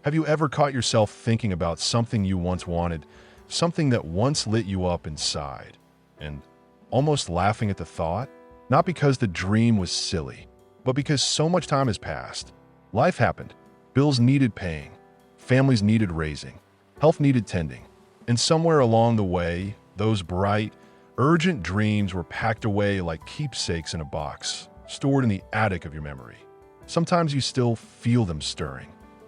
Have you ever caught yourself thinking about something you once wanted, something that once lit you up inside, and almost laughing at the thought? Not because the dream was silly, but because so much time has passed. Life happened. Bills needed paying. Families needed raising. Health needed tending. And somewhere along the way, those bright, urgent dreams were packed away like keepsakes in a box, stored in the attic of your memory. Sometimes you still feel them stirring.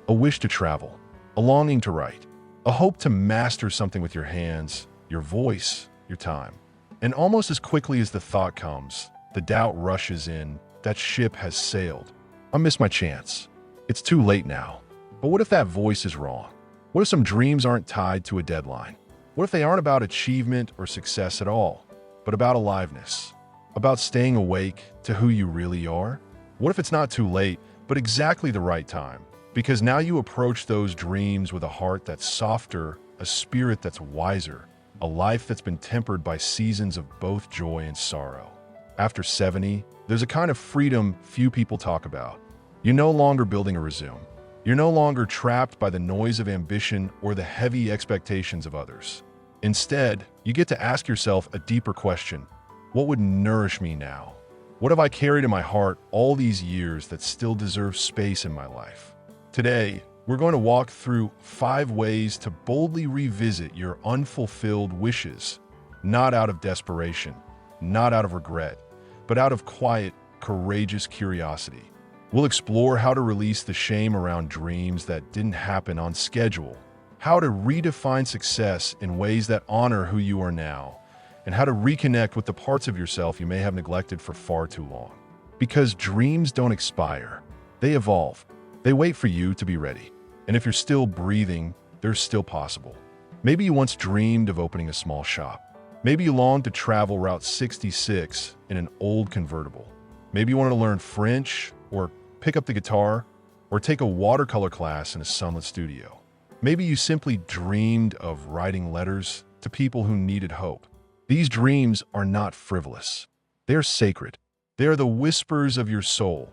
A wish to travel, a longing to write, a hope to master something with your hands, your voice, your time. And almost as quickly as the thought comes, the doubt rushes in. That ship has sailed. I missed my chance. It's too late now. But what if that voice is wrong? What if some dreams aren't tied to a deadline? What if they aren't about achievement or success at all, but about aliveness, about staying awake to who you really are? What if it's not too late, but exactly the right time? Because now you approach those dreams with a heart that's softer, a spirit that's wiser, a life that's been tempered by seasons of both joy and sorrow. After 70, there's a kind of freedom few people talk about. You're no longer building a resume. You're no longer trapped by the noise of ambition or the heavy expectations of others. Instead, you get to ask yourself a deeper question. What would nourish me now? What have I carried in my heart all these years that still deserves space in my life? Today, we're going to walk through 5 ways to boldly revisit your unfulfilled wishes, not out of desperation, not out of regret, but out of quiet, courageous curiosity. We'll explore how to release the shame around dreams that didn't happen on schedule, how to redefine success in ways that honor who you are now, and how to reconnect with the parts of yourself you may have neglected for far too long. Because dreams don't expire, they evolve. They wait for you to be ready. And if you're still breathing, they're still possible. Maybe you once dreamed of opening a small shop. Maybe you longed to travel Route 66 in an old convertible. Maybe you wanted to learn French, or pick up the guitar, or take a watercolor class in a sunlit studio. Maybe you simply dreamed of writing letters to people who needed hope. These dreams are not frivolous. They're sacred. They are the whispers of your soul,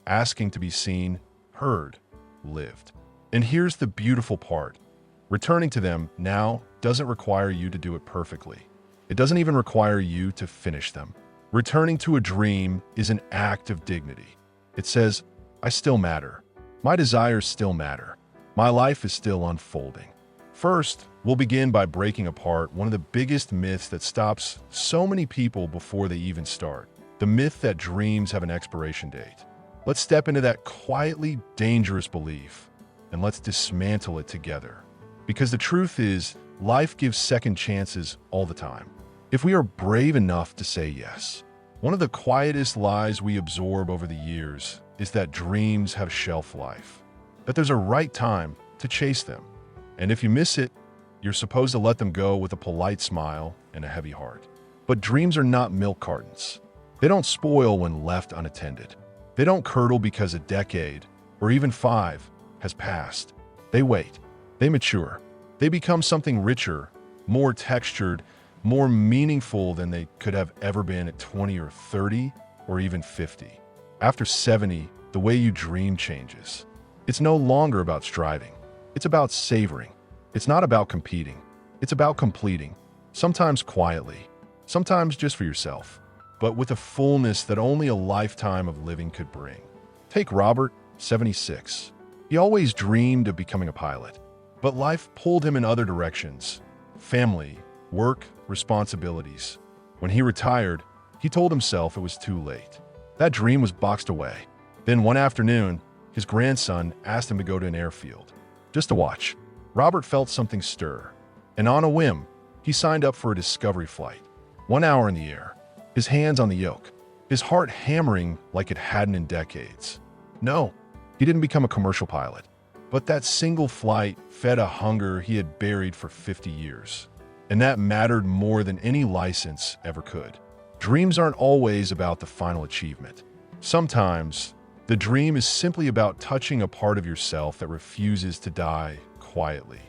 asking to be seen, heard, lived. And here's the beautiful part. Returning to them now doesn't require you to do it perfectly. It doesn't even require you to finish them. Returning to a dream is an act of dignity. It says, I still matter. My desires still matter. My life is still unfolding. First, we'll begin by breaking apart one of the biggest myths that stops so many people before they even start. The myth that dreams have an expiration date. Let's step into that quietly dangerous belief, and let's dismantle it together. Because the truth is, life gives second chances all the time, if we are brave enough to say yes. One of the quietest lies we absorb over the years is that dreams have shelf life, that there's a right time to chase them. And if you miss it, you're supposed to let them go with a polite smile and a heavy heart. But dreams are not milk cartons. They don't spoil when left unattended. They don't curdle because a decade, or even 5, has passed. They wait. They mature. They become something richer, more textured, more meaningful than they could have ever been at 20 or 30 or even 50. After 70, the way you dream changes. It's no longer about striving. It's about savoring. It's not about competing. It's about completing, sometimes quietly, sometimes just for yourself, but with a fullness that only a lifetime of living could bring. Take Robert, 76. He always dreamed of becoming a pilot, but life pulled him in other directions. Family, work, responsibilities. When he retired, he told himself it was too late. That dream was boxed away. Then one afternoon, his grandson asked him to go to an airfield, just to watch. Robert felt something stir, and on a whim, he signed up for a discovery flight. 1 hour in the air, his hands on the yoke, his heart hammering like it hadn't in decades. No, he didn't become a commercial pilot, but that single flight fed a hunger he had buried for 50 years. And that mattered more than any license ever could. Dreams aren't always about the final achievement. Sometimes, the dream is simply about touching a part of yourself that refuses to die quietly.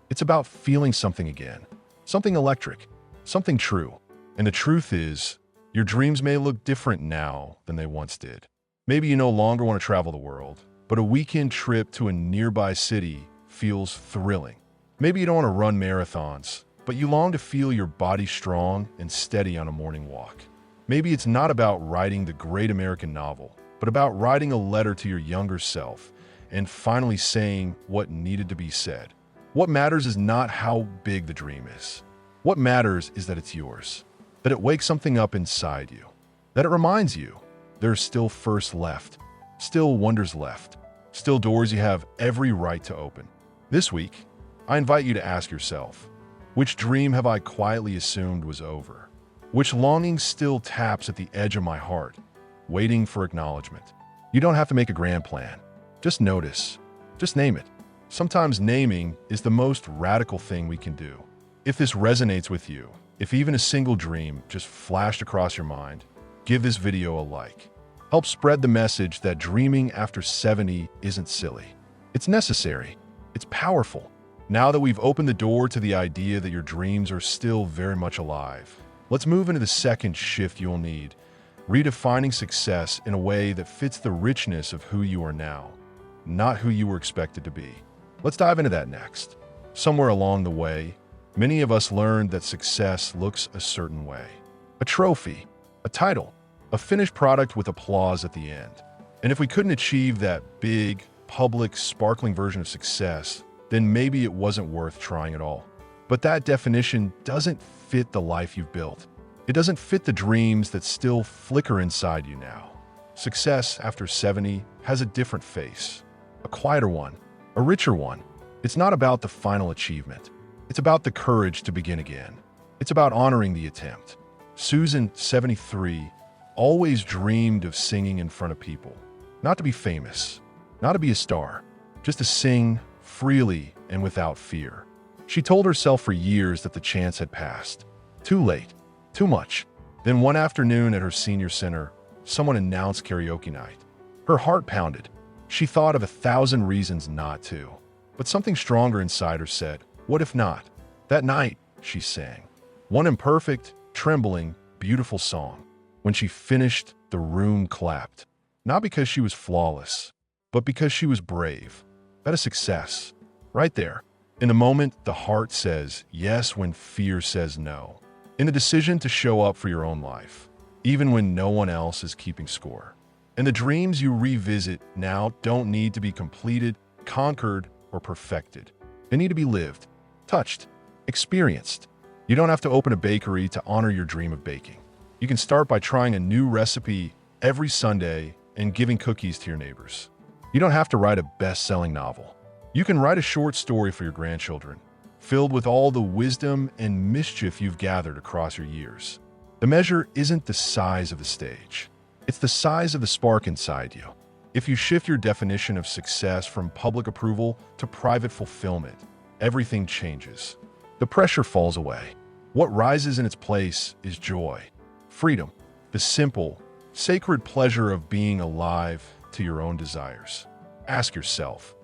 It's about feeling something again, something electric, something true. And the truth is, your dreams may look different now than they once did. Maybe you no longer want to travel the world, but a weekend trip to a nearby city feels thrilling. Maybe you don't want to run marathons, but you long to feel your body strong and steady on a morning walk. Maybe it's not about writing the great American novel, but about writing a letter to your younger self and finally saying what needed to be said. What matters is not how big the dream is. What matters is that it's yours, that it wakes something up inside you, that it reminds you there's still firsts left, still wonders left, still doors you have every right to open. This week, I invite you to ask yourself, which dream have I quietly assumed was over? Which longing still taps at the edge of my heart, waiting for acknowledgement? You don't have to make a grand plan. Just notice. Just name it. Sometimes naming is the most radical thing we can do. If this resonates with you, if even a single dream just flashed across your mind, give this video a like. Help spread the message that dreaming after 70 isn't silly. It's necessary. It's powerful. Now that we've opened the door to the idea that your dreams are still very much alive, let's move into the second shift you'll need, redefining success in a way that fits the richness of who you are now, not who you were expected to be. Let's dive into that next. Somewhere along the way, many of us learned that success looks a certain way. A trophy, a title, a finished product with applause at the end. And if we couldn't achieve that big, public, sparkling version of success, then maybe it wasn't worth trying at all. But that definition doesn't fit the life you've built. It doesn't fit the dreams that still flicker inside you now. Success after 70 has a different face, a quieter one, a richer one. It's not about the final achievement. It's about the courage to begin again. It's about honoring the attempt. Susan, 73, always dreamed of singing in front of people. Not to be famous, not to be a star, just to sing freely and without fear. She told herself for years that the chance had passed. Too late, too much. Then one afternoon at her senior center, someone announced karaoke night. Her heart pounded. She thought of 1,000 reasons not to. But something stronger inside her said, what if not? That night, she sang. One imperfect, trembling, beautiful song. When she finished, the room clapped. Not because she was flawless, but because she was brave. That is success. Right there. In the moment, the heart says yes when fear says no. In the decision to show up for your own life, even when no one else is keeping score. And the dreams you revisit now don't need to be completed, conquered, or perfected. They need to be lived, touched, experienced. You don't have to open a bakery to honor your dream of baking. You can start by trying a new recipe every Sunday and giving cookies to your neighbors. You don't have to write a best-selling novel. You can write a short story for your grandchildren, filled with all the wisdom and mischief you've gathered across your years. The measure isn't the size of the stage. It's the size of the spark inside you. If you shift your definition of success from public approval to private fulfillment, everything changes. The pressure falls away. What rises in its place is joy, freedom, the simple, sacred pleasure of being alive to your own desires. Ask yourself,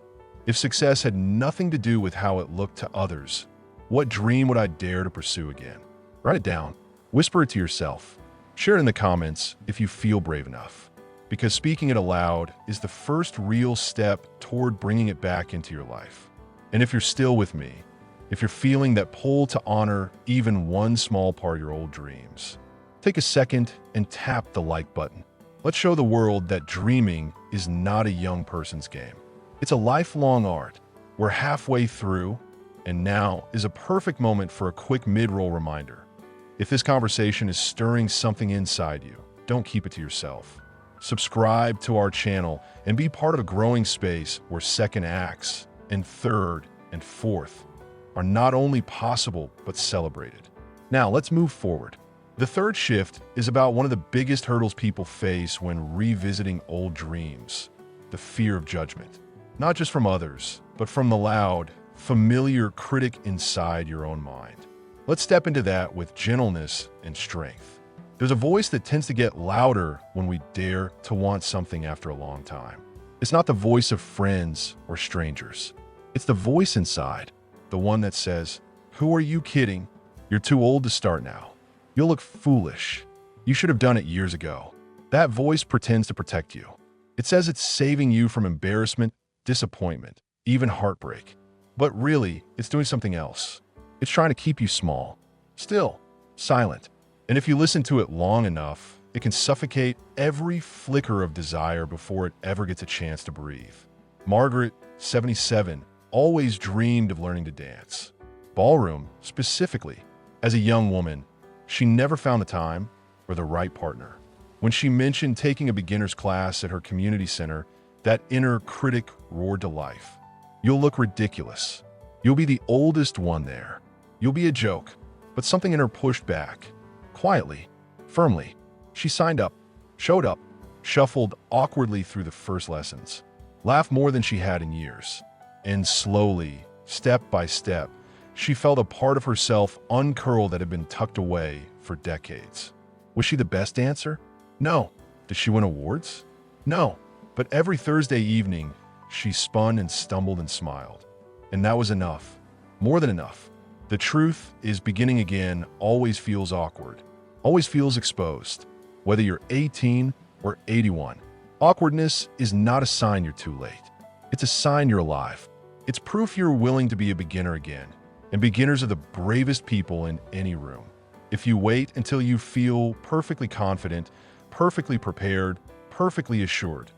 if success had nothing to do with how it looked to others, what dream would I dare to pursue again? Write it down. Whisper it to yourself. Share it in the comments if you feel brave enough. Because speaking it aloud is the first real step toward bringing it back into your life. And if you're still with me, if you're feeling that pull to honor even one small part of your old dreams, take a second and tap the like button. Let's show the world that dreaming is not a young person's game. It's a lifelong art. We're halfway through, and now is a perfect moment for a quick mid-roll reminder. If this conversation is stirring something inside you, don't keep it to yourself. Subscribe to our channel and be part of a growing space where second acts and third and fourth are not only possible, but celebrated. Now, let's move forward. The third shift is about one of the biggest hurdles people face when revisiting old dreams, the fear of judgment. Not just from others, but from the loud, familiar critic inside your own mind. Let's step into that with gentleness and strength. There's a voice that tends to get louder when we dare to want something after a long time. It's not the voice of friends or strangers. It's the voice inside, the one that says, "Who are you kidding? You're too old to start now. You'll look foolish. You should have done it years ago." That voice pretends to protect you. It says it's saving you from embarrassment, disappointment, even heartbreak. But really, it's doing something else. It's trying to keep you small, still, silent. And if you listen to it long enough, it can suffocate every flicker of desire before it ever gets a chance to breathe. Margaret, 77, always dreamed of learning to dance. Ballroom, specifically. As a young woman, she never found the time or the right partner. When she mentioned taking a beginner's class at her community center, that inner critic roared to life. You'll look ridiculous. You'll be the oldest one there. You'll be a joke. But something in her pushed back. Quietly, firmly. She signed up, showed up, shuffled awkwardly through the first lessons, laughed more than she had in years. And slowly, step by step, she felt a part of herself uncurl that had been tucked away for decades. Was she the best dancer? No. Did she win awards? No. But every Thursday evening, she spun and stumbled and smiled. And that was enough. More than enough. The truth is, beginning again always feels awkward, always feels exposed. Whether you're 18 or 81, awkwardness is not a sign you're too late. It's a sign you're alive. It's proof you're willing to be a beginner again. And beginners are the bravest people in any room. If you wait until you feel perfectly confident, perfectly prepared, perfectly assured,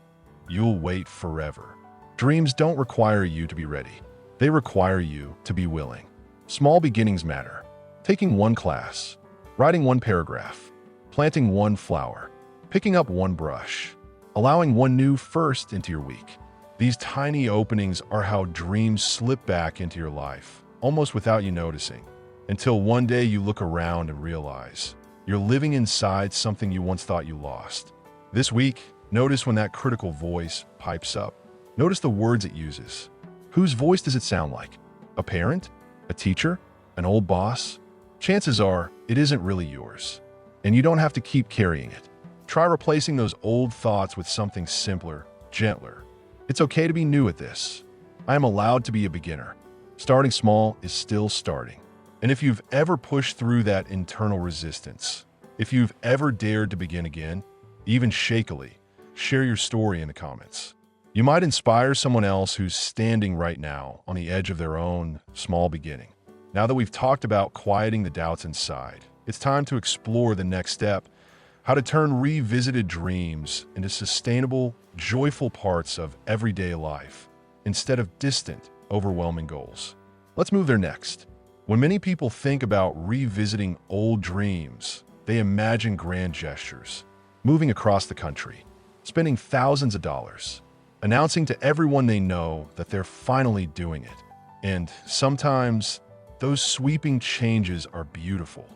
you'll wait forever. Dreams don't require you to be ready. They require you to be willing. Small beginnings matter. Taking one class, writing one paragraph, planting one flower, picking up one brush, allowing one new first into your week. These tiny openings are how dreams slip back into your life, almost without you noticing, until one day you look around and realize you're living inside something you once thought you lost. This week, notice when that critical voice pipes up. Notice the words it uses. Whose voice does it sound like? A parent? A teacher? An old boss? Chances are, it isn't really yours. And you don't have to keep carrying it. Try replacing those old thoughts with something simpler, gentler. It's okay to be new at this. I am allowed to be a beginner. Starting small is still starting. And if you've ever pushed through that internal resistance, if you've ever dared to begin again, even shakily, share your story in the comments. You might inspire someone else who's standing right now on the edge of their own small beginning. Now that we've talked about quieting the doubts inside, it's time to explore the next step, how to turn revisited dreams into sustainable, joyful parts of everyday life, instead of distant, overwhelming goals. Let's move there next. When many people think about revisiting old dreams, they imagine grand gestures, moving across the country, spending thousands of dollars, announcing to everyone they know that they're finally doing it. And sometimes, those sweeping changes are beautiful.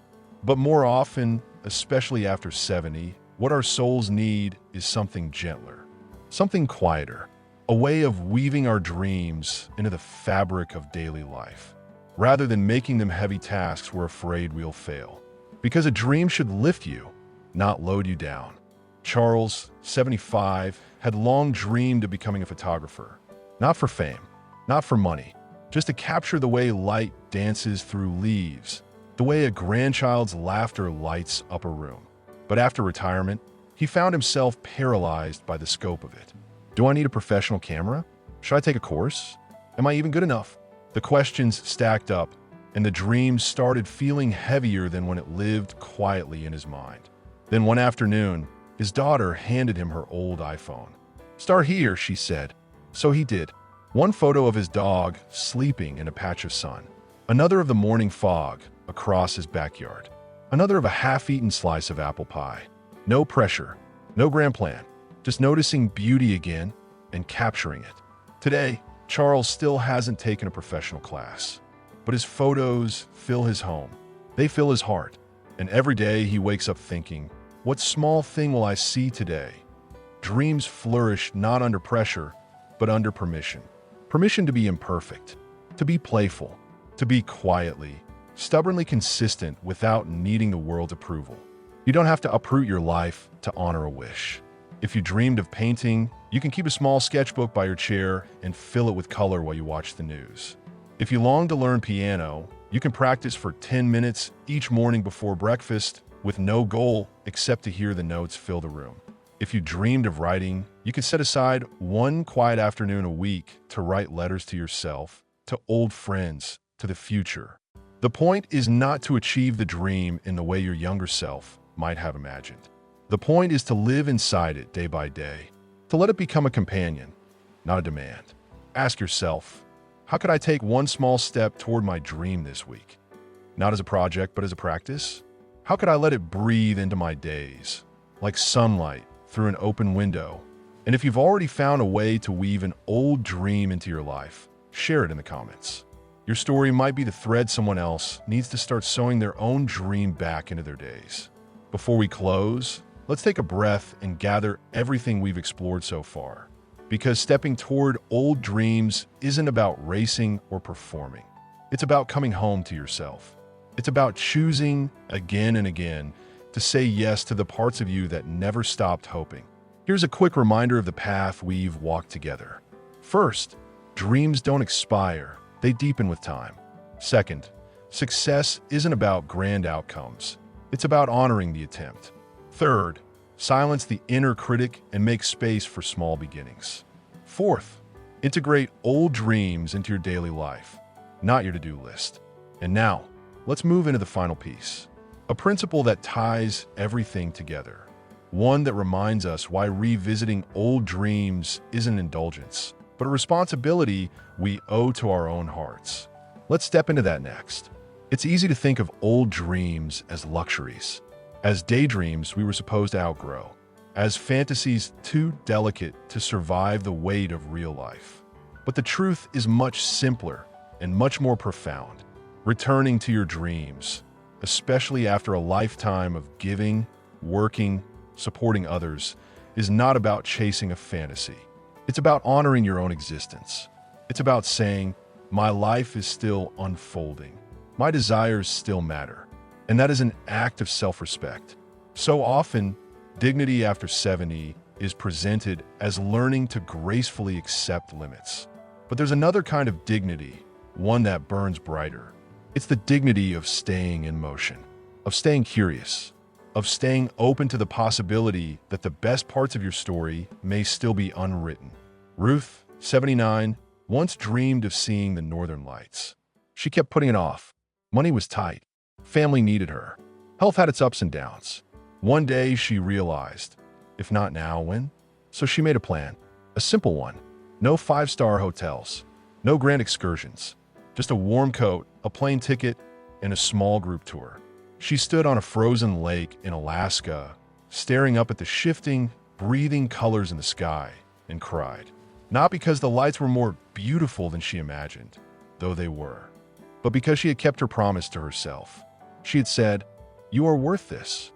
But more often, especially after 70, what our souls need is something gentler, something quieter, a way of weaving our dreams into the fabric of daily life. Rather than making them heavy tasks we're afraid we'll fail. Because a dream should lift you, not load you down. Charles, 75, had long dreamed of becoming a photographer. Not for fame, not for money, just to capture the way light dances through leaves, the way a grandchild's laughter lights up a room. But after retirement, he found himself paralyzed by the scope of it. Do I need a professional camera? Should I take a course? Am I even good enough? The questions stacked up, and the dreams started feeling heavier than when it lived quietly in his mind. Then one afternoon, his daughter handed him her old iPhone. "Start here," she said. So he did. One photo of his dog sleeping in a patch of sun. Another of the morning fog across his backyard. Another of a half-eaten slice of apple pie. No pressure, no grand plan, just noticing beauty again and capturing it. Today, Charles still hasn't taken a professional class, but his photos fill his home. They fill his heart. And every day he wakes up thinking, what small thing will I see today? Dreams flourish not under pressure, but under permission. Permission to be imperfect, to be playful, to be quietly, stubbornly consistent without needing the world's approval. You don't have to uproot your life to honor a wish. If you dreamed of painting, you can keep a small sketchbook by your chair and fill it with color while you watch the news. If you long to learn piano, you can practice for 10 minutes each morning before breakfast with no goal except to hear the notes fill the room. If you dreamed of writing, you can set aside one quiet afternoon a week to write letters to yourself, to old friends, to the future. The point is not to achieve the dream in the way your younger self might have imagined. The point is to live inside it day by day, to let it become a companion, not a demand. Ask yourself, how could I take one small step toward my dream this week? Not as a project, but as a practice? How could I let it breathe into my days, like sunlight through an open window? And if you've already found a way to weave an old dream into your life, share it in the comments. Your story might be the thread someone else needs to start sewing their own dream back into their days. Before we close, let's take a breath and gather everything we've explored so far. Because stepping toward old dreams isn't about racing or performing. It's about coming home to yourself. It's about choosing again and again to say yes to the parts of you that never stopped hoping. Here's a quick reminder of the path we've walked together. First, dreams don't expire, they deepen with time. Second, success isn't about grand outcomes. It's about honoring the attempt. Third, silence the inner critic and make space for small beginnings. Fourth, integrate old dreams into your daily life, not your to-do list. And now, let's move into the final piece. A principle that ties everything together. One that reminds us why revisiting old dreams isn't indulgence, but a responsibility we owe to our own hearts. Let's step into that next. It's easy to think of old dreams as luxuries, as daydreams we were supposed to outgrow, as fantasies too delicate to survive the weight of real life. But the truth is much simpler and much more profound. Returning to your dreams, especially after a lifetime of giving, working, supporting others, is not about chasing a fantasy. It's about honoring your own existence. It's about saying, my life is still unfolding. My desires still matter. And that is an act of self-respect. So often, dignity after 70 is presented as learning to gracefully accept limits. But there's another kind of dignity, one that burns brighter. It's the dignity of staying in motion, of staying curious, of staying open to the possibility that the best parts of your story may still be unwritten. Ruth, 79, once dreamed of seeing the Northern Lights. She kept putting it off. Money was tight. Family needed her. Health had its ups and downs. One day she realized, if not now, when? So she made a plan. A simple one. No five-star hotels. No grand excursions. Just a warm coat, a plane ticket, and a small group tour. She stood on a frozen lake in Alaska, staring up at the shifting, breathing colors in the sky, and cried. Not because the lights were more beautiful than she imagined, though they were, but because she had kept her promise to herself. She had said, "You are worth this.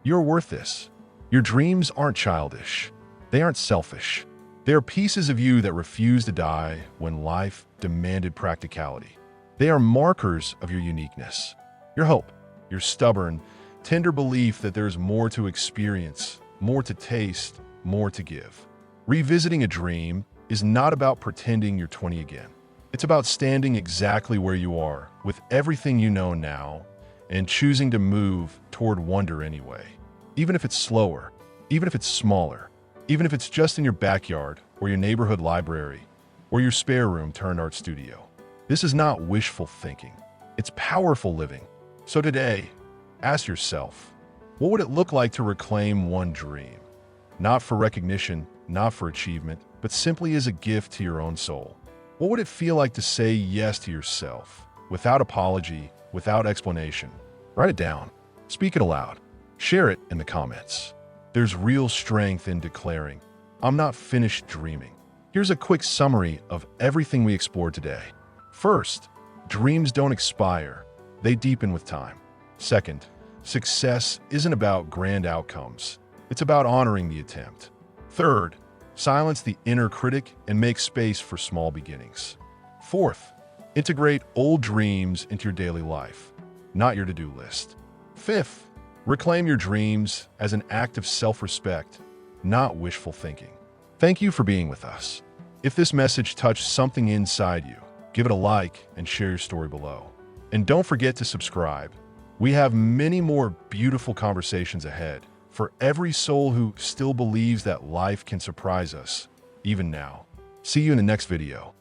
You're worth this." Your dreams aren't childish. They aren't selfish. They are pieces of you that refuse to die when life demanded practicality. They are markers of your uniqueness, your hope, your stubborn, tender belief that there's more to experience, more to taste, more to give. Revisiting a dream is not about pretending you're 20 again. It's about standing exactly where you are with everything you know now and choosing to move toward wonder anyway. Even if it's slower, even if it's smaller, even if it's just in your backyard or your neighborhood library or your spare room turned art studio. This is not wishful thinking. It's powerful living. So today, ask yourself, what would it look like to reclaim one dream? Not for recognition, not for achievement, but simply as a gift to your own soul. What would it feel like to say yes to yourself, without apology, without explanation? Write it down. Speak it aloud. Share it in the comments. There's real strength in declaring, I'm not finished dreaming. Here's a quick summary of everything we explored today. First, dreams don't expire. They deepen with time. Second, success isn't about grand outcomes. It's about honoring the attempt. Third, silence the inner critic and make space for small beginnings. Fourth, integrate old dreams into your daily life, not your to-do list. Fifth, reclaim your dreams as an act of self-respect, not wishful thinking. Thank you for being with us. If this message touched something inside you, give it a like and share your story below. And don't forget to subscribe. We have many more beautiful conversations ahead for every soul who still believes that life can surprise us, even now. See you in the next video.